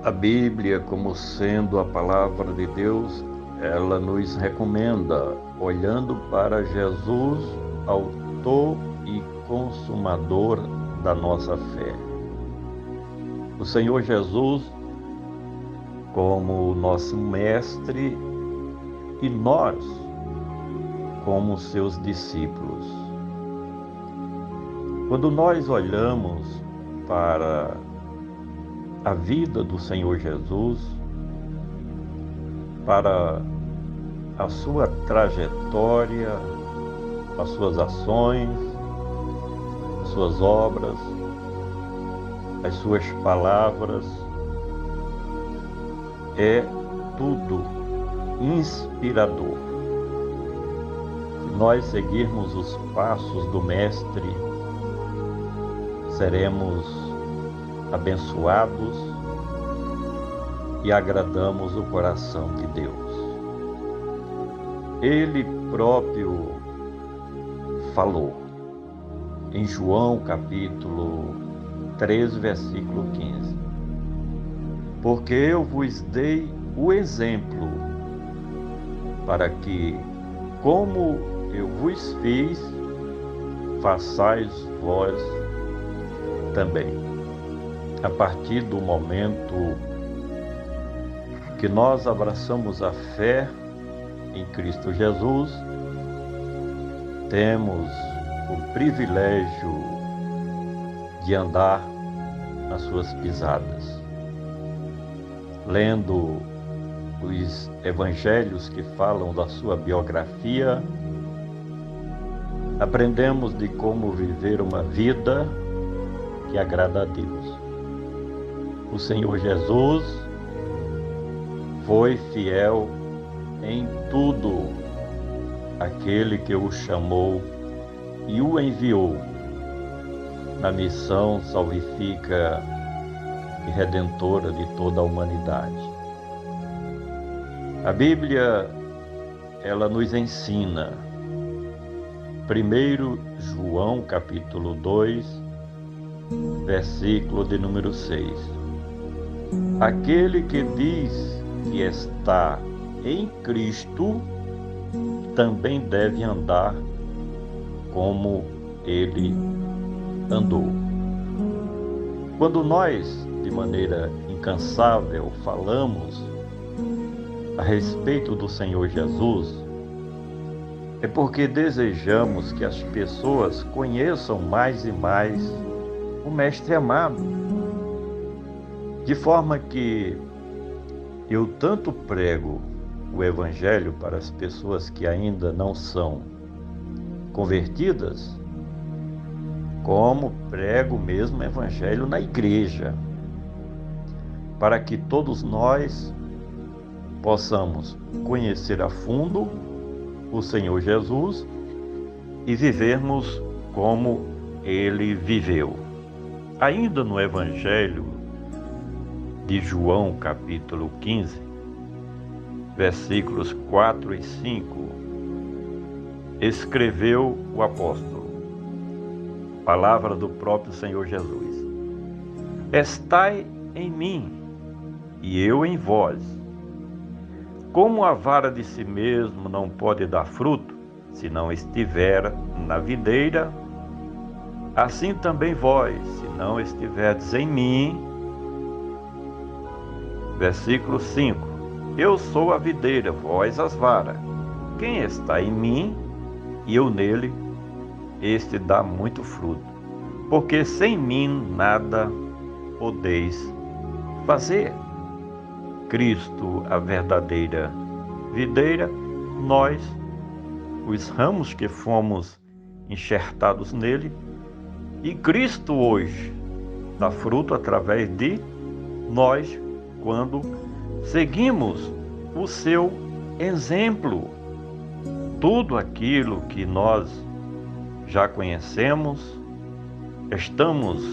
A Bíblia, como sendo a palavra de Deus, ela nos recomenda, olhando para Jesus, autor e consumador da nossa fé. O Senhor Jesus, como nosso mestre, e nós, como seus discípulos. Quando nós olhamos para a vida do Senhor Jesus, para a sua trajetória, as suas ações, as suas obras, as suas palavras, é tudo inspirador. Se nós seguirmos os passos do Mestre, seremos abençoados e agradamos o coração de Deus. Ele próprio falou em João capítulo 3, versículo 15: porque eu vos dei o exemplo para que, como eu vos fiz, façais vós também. A partir do momento que nós abraçamos a fé em Cristo Jesus, temos o privilégio de andar nas suas pisadas. Lendo os evangelhos que falam da sua biografia, aprendemos de como viver uma vida que agrada a Deus. O Senhor Jesus foi fiel em tudo àquele que o chamou e o enviou na missão salvífica e redentora de toda a humanidade. A Bíblia, ela nos ensina, 1 João capítulo 2, versículo de número 6. Aquele que diz que está em Cristo também deve andar como ele andou. Quando nós, de maneira incansável, falamos a respeito do Senhor Jesus, é porque desejamos que as pessoas conheçam mais e mais o Mestre amado, de forma que eu tanto prego o Evangelho para as pessoas que ainda não são convertidas, como prego mesmo o Evangelho na igreja, para que todos nós possamos conhecer a fundo o Senhor Jesus e vivermos como ele viveu. Ainda no Evangelho de João, capítulo 15, versículos 4 e 5, escreveu o apóstolo, palavra do próprio Senhor Jesus: estai em mim e eu em vós. Como a vara de si mesmo não pode dar fruto, se não estiver na videira, assim também vós, se não estiverdes em mim. Versículo 5: eu sou a videira, vós as varas. Quem está em mim e eu nele, este dá muito fruto, porque sem mim nada podeis fazer. Cristo, a verdadeira videira, nós, os ramos que fomos enxertados nele, e Cristo hoje dá fruto através de nós, quando seguimos o seu exemplo. Tudo aquilo que nós já conhecemos, estamos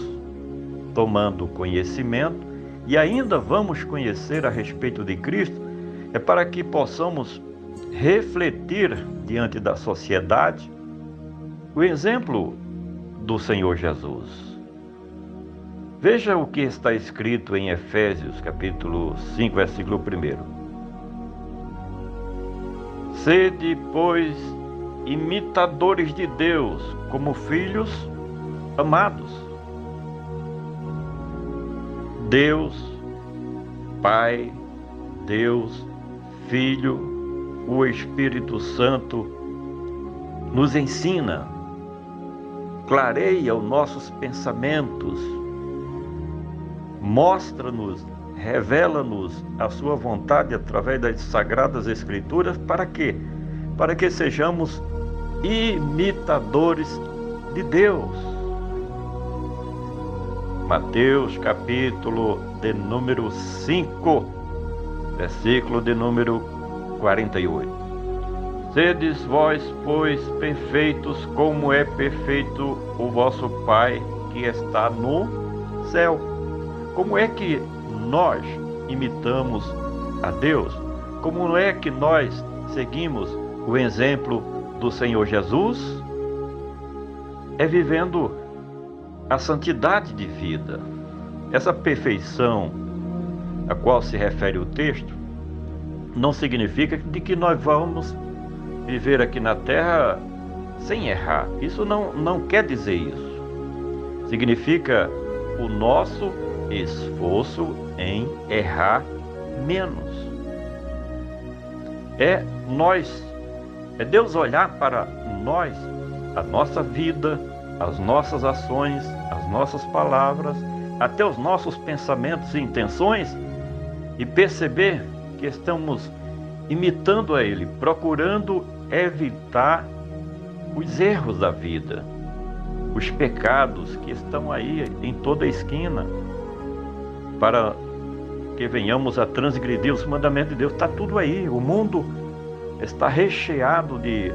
tomando conhecimento e ainda vamos conhecer a respeito de Cristo, é para que possamos refletir diante da sociedade o exemplo do Senhor Jesus. Veja o que está escrito em Efésios, capítulo 5, versículo 1. Sede, pois, imitadores de Deus, como filhos amados. Deus, Pai, Deus, Filho, o Espírito Santo nos ensina, clareia os nossos pensamentos, mostra-nos, revela-nos a sua vontade através das Sagradas Escrituras. Para quê? Para que sejamos imitadores de Deus. Mateus capítulo de número 5, versículo de número 48. Sedes vós, pois, perfeitos, como é perfeito o vosso Pai que está no céu. Como é que nós imitamos a Deus? Como é que nós seguimos o exemplo do Senhor Jesus? É vivendo a santidade de vida. Essa perfeição a qual se refere o texto não significa de que nós vamos viver aqui na terra sem errar. Isso não quer dizer isso. Significa o nosso esforço em errar menos. É Deus olhar para nós, a nossa vida, as nossas ações, as nossas palavras, até os nossos pensamentos e intenções, e perceber que estamos imitando a Ele, procurando evitar os erros da vida, os pecados que estão aí em toda a esquina, para que venhamos a transgredir os mandamentos de Deus. Está tudo aí. O mundo está recheado de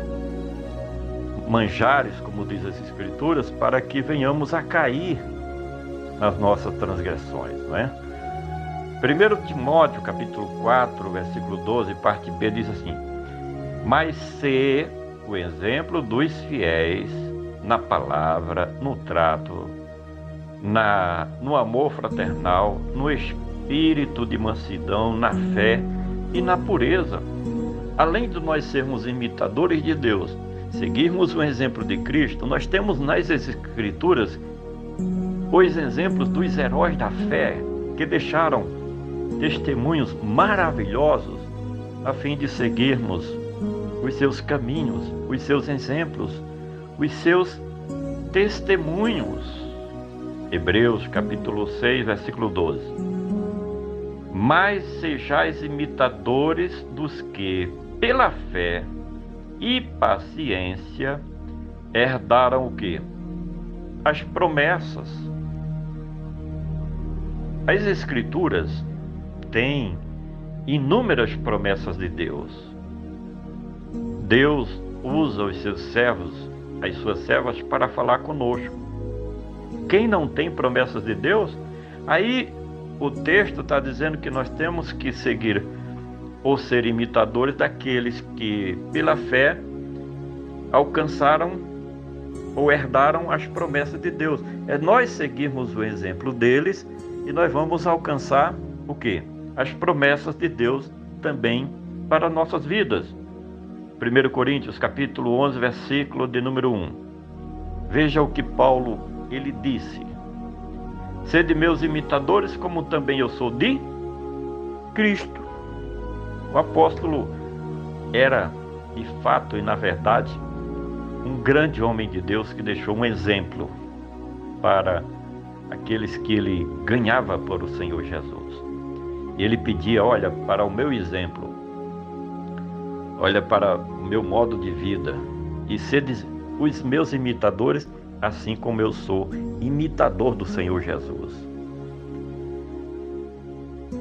manjares, como diz as Escrituras, para que venhamos a cair nas nossas transgressões, não é? 1 Timóteo, capítulo 4, versículo 12, parte B, diz assim: mas sê o exemplo dos fiéis na palavra, no trato, no amor fraternal, no espírito de mansidão, na fé e na pureza. Além de nós sermos imitadores de Deus, seguirmos o exemplo de Cristo, nós temos nas Escrituras os exemplos dos heróis da fé que deixaram testemunhos maravilhosos a fim de seguirmos os seus caminhos, os seus exemplos, os seus testemunhos. Hebreus capítulo 6, versículo 12. Mas sejais imitadores dos que, pela fé e paciência, herdaram o quê? As promessas. As Escrituras têm inúmeras promessas de Deus. Deus usa os seus servos, as suas servas, para falar conosco. Quem não tem promessas de Deus, aí o texto está dizendo que nós temos que seguir ou ser imitadores daqueles que, pela fé, alcançaram ou herdaram as promessas de Deus. É nós seguirmos o exemplo deles e nós vamos alcançar o quê? As promessas de Deus também para nossas vidas. 1 Coríntios capítulo 11, versículo de número 1. Veja o que Paulo ele disse: sede meus imitadores, como também eu sou de Cristo. O apóstolo era, de fato e na verdade, um grande homem de Deus que deixou um exemplo para aqueles que ele ganhava por o Senhor Jesus. Ele pedia: olha para o meu exemplo, olha para o meu modo de vida, e sede os meus imitadores, assim como eu sou imitador do Senhor Jesus.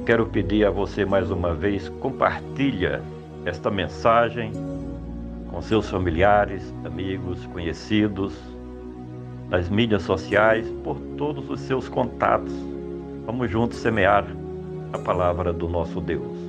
Quero pedir a você mais uma vez, compartilha esta mensagem com seus familiares, amigos, conhecidos, nas mídias sociais, por todos os seus contatos. Vamos juntos semear a palavra do nosso Deus.